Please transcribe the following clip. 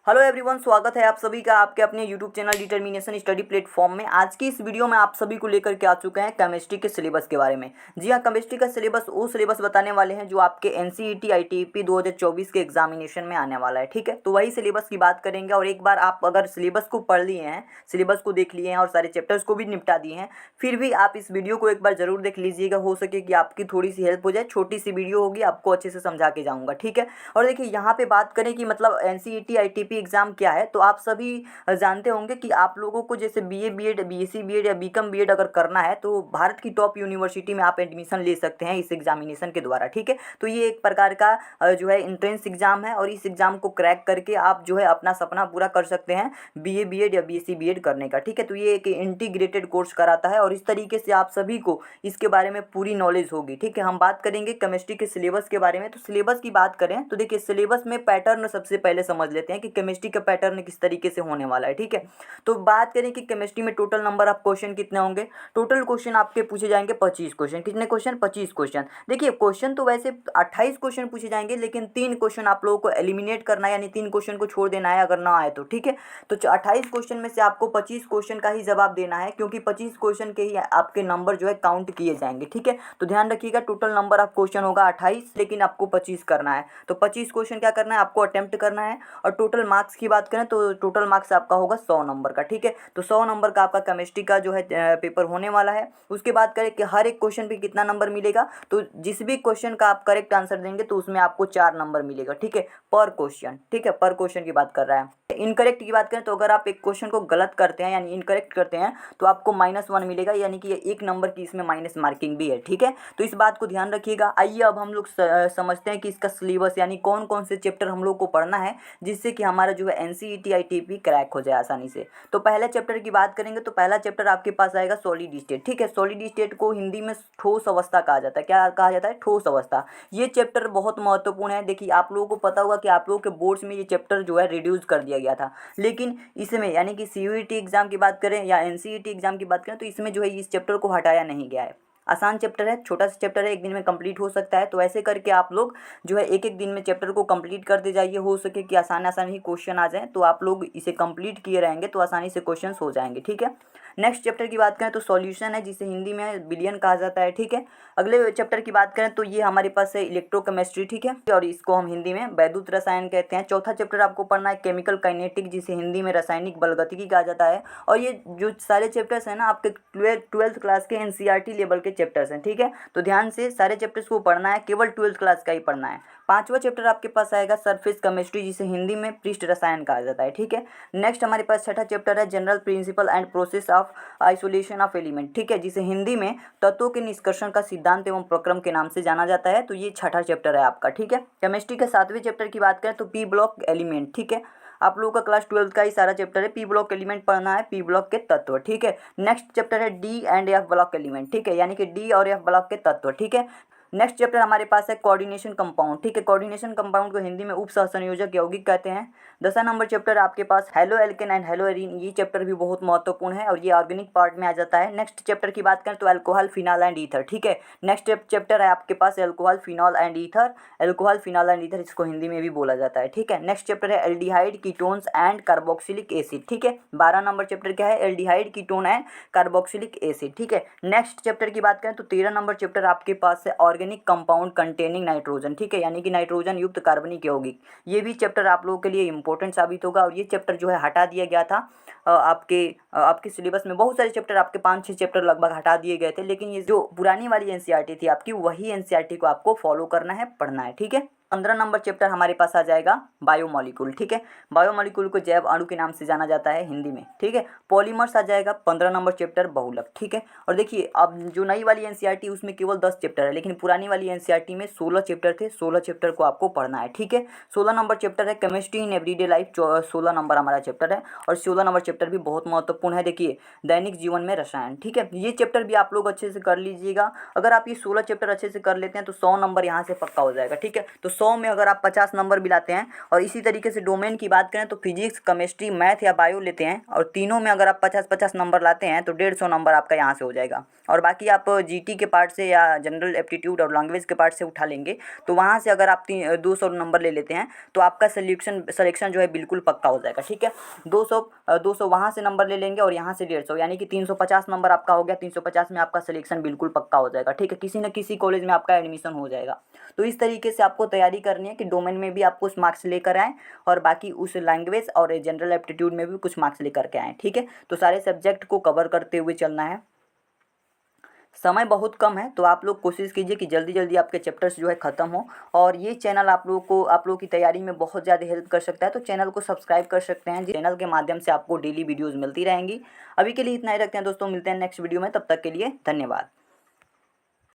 Hello everyone, स्वागत है आप सभी का आपके अपने YouTube channel determination study platform में। आज की इस वीडियो में आप सभी को लेकर के आ चुके हैं केमिस्ट्री के सिलेबस के बारे में। जी हाँ, केमिस्ट्री का सिलेबस वो सिलेबस बताने वाले हैं जो आपके एनसीईटी आईटीपी 2024 के एग्जामिनेशन में आने वाला है। ठीक है, तो वही सिलेबस की बात करेंगे। और एक बार आप अगर सिलेबस को पढ़ लिए हैं, सिलेबस को देख लिए हैं और सारे चैप्टर्स को भी निपटा दिए हैं, फिर भी आप इस वीडियो को एक बार जरूर देख लीजिएगा। हो सके कि आपकी थोड़ी सी हेल्प हो जाए। छोटी सी वीडियो होगी, आपको अच्छे से समझा के जाऊँगा। ठीक है, और देखिए यहाँ पे बात करें कि मतलब एनसीईटी आईटीपी एग्जाम क्या है, तो आप सभी जानते होंगे कि आप लोगों को जैसे बीए बीएड बीएससी बीएड या बीकॉम बीएड अगर करना है तो भारत की टॉप यूनिवर्सिटी में आप एडमिशन ले सकते हैं इस एग्जामिनेशन के द्वारा। ठीक है, तो ये एक प्रकार का जो है इंट्रेंस एग्जाम है और इस एग्जाम को क्रैक करके आप जो है अपना सपना पूरा कर सकते हैं बीए बीएड या बीएससी बीएड करने का। ठीक है, तो ये एक इंटीग्रेटेड कोर्स कराता है और इस तरीके से आप सभी को इसके बारे में पूरी नॉलेज होगी। ठीक है, हम बात करेंगे केमिस्ट्री के सिलेबस के बारे में। तो सिलेबस की बात करें तो देखिए, सिलेबस में पैटर्न सबसे पहले समझ लेते हैं कि केमिस्ट्री का पैटर्न किस तरीके से होने वाला है। ठीक है, तो बात करें कि केमिस्ट्री में टोटल नंबर ऑफ क्वेश्चन कितने होंगे। टोटल क्वेश्चन आपके पूछे जाएंगे 25 क्वेश्चन। कितने क्वेश्चन? 25 क्वेश्चन। देखिए, क्वेश्चन तो वैसे 28 क्वेश्चन पूछे जाएंगे, लेकिन 3 क्वेश्चन आप लोगों को एलिमिनेट करना है, यानी 3 क्वेश्चन को छोड़ देना है अगर ना आए तो। ठीक है, तो 28 क्वेश्चन में से आपको 25 क्वेश्चन का ही जवाब देना है, क्योंकि 25 क्वेश्चन के ही आपके नंबर जो है काउंट किए जाएंगे। ठीक है, तो ध्यान रखिएगा, टोटल नंबर ऑफ क्वेश्चन होगा 28, लेकिन आपको 25 करना है। तो 25 क्वेश्चन क्या करना है, आपको अटेम्प्ट करना है। और टोटल मार्क्स की बात करें तो टोटल मार्क्स आपका होगा 100 नंबर का। ठीक है, तो 100 नंबर का आपका केमिस्ट्री का जो है पेपर होने वाला है। उसके बाद करें कि हर एक क्वेश्चन पे कितना नंबर मिलेगा, तो जिस भी क्वेश्चन का आप करेक्ट आंसर देंगे तो उसमें आपको 4 नंबर मिलेगा। ठीक है, पर क्वेश्चन। ठीक है, पर क्वेश्चन की बात कर रहा है। इनकरेक्ट की बात करें तो अगर आप एक क्वेश्चन को गलत करते हैं यानी इनकरेक्ट करते हैं तो आपको -1 मिलेगा, यानी कि एक नंबर की इसमें माइनस मार्किंग भी है। ठीक है, तो इस बात को ध्यान रखिएगा। आइए अब हम लोग समझते हैं कि इसका सिलेबस यानी कौन कौन से चैप्टर हम लोग को पढ़ना है जिससे कि हमारा जो है एनसीईटी आईटीपी क्रैक हो जाए आसानी से। तो पहले चैप्टर की बात करेंगे तो पहला चैप्टर आपके पास आएगा सॉलिड स्टेट। ठीक है, सॉलिड स्टेट को हिंदी में ठोस अवस्था कहा जाता है। क्या कहा जाता है? ठोस अवस्था। ये चैप्टर बहुत महत्वपूर्ण है। देखिए, आप लोगों को पता होगा कि आप लोगों के बोर्ड्स में ये चैप्टर जो है रिड्यूस कर दिया गया था, लेकिन इसमें यानी कि सीयूईटी एग्जाम की बात करें या एनसीईटी एग्जाम की बात करें तो इसमें जो है इस चैप्टर को हटाया नहीं गया है। आसान चैप्टर है, छोटा सा चैप्टर है, एक दिन में कंप्लीट हो सकता है। तो ऐसे करके आप लोग जो है एक एक दिन में चैप्टर को कंप्लीट करते जाइए। हो सके कि आसान आसान ही क्वेश्चन आ जाएं, तो आप लोग इसे कंप्लीट किए रहेंगे तो आसानी से क्वेश्चन हो जाएंगे। ठीक है, नेक्स्ट चैप्टर की बात करें तो सॉल्यूशन है, जिसे हिंदी में बिलियन कहा जाता है। ठीक है, अगले चैप्टर की बात करें तो ये हमारे पास है इलेक्ट्रोकेमिस्ट्री। ठीक है, और इसको हम हिंदी में वैद्युत रसायन कहते हैं। चौथा चैप्टर आपको पढ़ना है केमिकल काइनेटिक, जिसे हिंदी में रासायनिक बलगतिकी कहा जाता है। और ये जो सारे चैप्टर्स हैं ना, आपके ट्वेल्थ क्लास के एनसीईआरटी लेवल के चैप्टर्स हैं। ठीक है, तो ध्यान से सारे चैप्टर्स को पढ़ना है, केवल ट्वेल्थ क्लास का ही पढ़ना है। पांचवा चैप्टर आपके पास आएगा सरफेस केमिस्ट्री, जिसे हिंदी में पृष्ठ रसायन कहा जाता है। ठीक है, नेक्स्ट हमारे पास छठा चैप्टर है general principle and process of isolation of element. ठीक है, जिसे हिंदी में तत्वों के निष्कर्षण का सिद्धांत एवं प्रक्रम के नाम से जाना जाता है। तो ये छठा चैप्टर है आपका। ठीक है, केमिस्ट्री के सातवें चैप्टर की बात करें तो पी ब्लॉक एलिमेंट। ठीक है, आप लोगों का क्लास 12 का ही सारा चैप्टर है, पी ब्लॉक एलिमेंट पढ़ना है, पी ब्लॉक के तत्व। ठीक है, नेक्स्ट चैप्टर है D and F block element. ठीक है, यानी कि डी और एफ ब्लॉक के तत्व। ठीक है, नेक्स्ट चैप्टर हमारे पास है कोऑर्डिनेशन कंपाउंड। ठीक है, कोऑर्डिनेशन कंपाउंड को हिंदी में उप सहसंयोजक यौगिक कहते हैं। 10वां नंबर चैप्टर आपके पास halo alkane and halo arene. ये चैप्टर भी बहुत महत्वपूर्ण है और ये ऑर्गेनिक पार्ट में आ जाता है। नेक्स्ट चैप्टर की बात करें तो अल्कोहल फिनॉल एंड ईथर। ठीक है, नेक्स्ट चैप्टर है आपके पास alcohol phenol and ether. Alcohol phenol and ether इसको हिंदी में भी बोला जाता है। ठीक है, नेक्स्ट चैप्टर है aldehyde ketones and carboxylic acid. ठीक है, 12 नंबर चैप्टर क्या है? Aldehyde ketone and carboxylic acid. ठीक है, नेक्स्ट चैप्टर की बात करें तो 13 नंबर चैप्टर आपके पास है ऑर्गेनिक कंपाउंड कंटेनिंग नाइट्रोजन। ठीक है, यानी कि नाइट्रोजन युक्त कार्बनिक यौगिक। ये भी चैप्टर आप लोगों के लिए इंपॉर्टेंट साबित होगा और ये चैप्टर जो है हटा दिया गया था आपके सिलेबस में। बहुत सारे चैप्टर आपके 5-6 चैप्टर लगभग हटा दिए गए थे, लेकिन ये जो पुरानी वाली एनसीईआरटी थी आपकी, वही एनसीईआरटी को आपको फॉलो करना है, पढ़ना है। ठीक है, 15 नंबर चैप्टर हमारे पास आ जाएगा बायोमोलिक्यूल। ठीक है, बायोमोलिक्यूल को जैव अणु के नाम से जाना जाता है हिंदी में। ठीक है, पॉलीमर्स आ जाएगा 15 नंबर चैप्टर बहुलक। ठीक है, और देखिए अब जो नई वाली एनसीईआरटी उसमें केवल 10 चैप्टर है, लेकिन पुरानी वाली एनसीईआरटी में 16 चैप्टर थे। 16 चैप्टर को आपको पढ़ना है। ठीक है, 16 नंबर चैप्टर है chemistry in everyday life. 16 number हमारा चैप्टर है और 16 नंबर चैप्टर भी बहुत महत्वपूर्ण है। देखिए, दैनिक जीवन में रसायन। ठीक है, ये चैप्टर भी आप लोग अच्छे से कर लीजिएगा। अगर आप ये 16 चैप्टर अच्छे से कर लेते हैं तो 100 नंबर यहाँ से पक्का हो जाएगा। ठीक है, तो 100 में अगर आप 50 नंबर भी लाते हैं, और इसी तरीके से डोमेन की बात करें तो फिजिक्स, केमिस्ट्री, मैथ या बायो लेते हैं और तीनों में अगर आप 50-50 नंबर लाते हैं तो 150 नंबर आपका यहाँ से हो जाएगा। और बाकी आप जीटी के पार्ट से या जनरल एप्टीट्यूड और लैंग्वेज के पार्ट से उठा लेंगे तो वहाँ से अगर आप 200 नंबर ले लेते हैं तो आपका सिलेक्शन जो है बिल्कुल पक्का हो जाएगा। ठीक है, 200 वहाँ से नंबर ले लेंगे और यहाँ से 150, यानी कि 350 नंबर आपका हो गया। 350 में आपका सिलेक्शन बिल्कुल पक्का हो जाएगा। ठीक है, किसी न किसी कॉलेज में आपका एडमिशन हो जाएगा। तो इस तरीके से आपको तैयारी करनी है कि डोमेन में भी आप कुछ मार्क्स लेकर आएँ और बाकी उस लैंग्वेज और जनरल एप्टीट्यूड में भी कुछ मार्क्स लेकर के आएँ। ठीक है, तो सारे सब्जेक्ट को कवर करते हुए चलना है। समय बहुत कम है तो आप लोग कोशिश कीजिए कि जल्दी जल्दी आपके चैप्टर्स जो है ख़त्म हो। और ये चैनल आप लोगों की तैयारी में बहुत ज़्यादा हेल्प कर सकता है, तो चैनल को सब्सक्राइब कर सकते हैं। चैनल के माध्यम से आपको डेली वीडियोज़ मिलती रहेंगी। अभी के लिए इतना ही रखते हैं दोस्तों, मिलते हैं नेक्स्ट वीडियो में, तब तक के लिए धन्यवाद।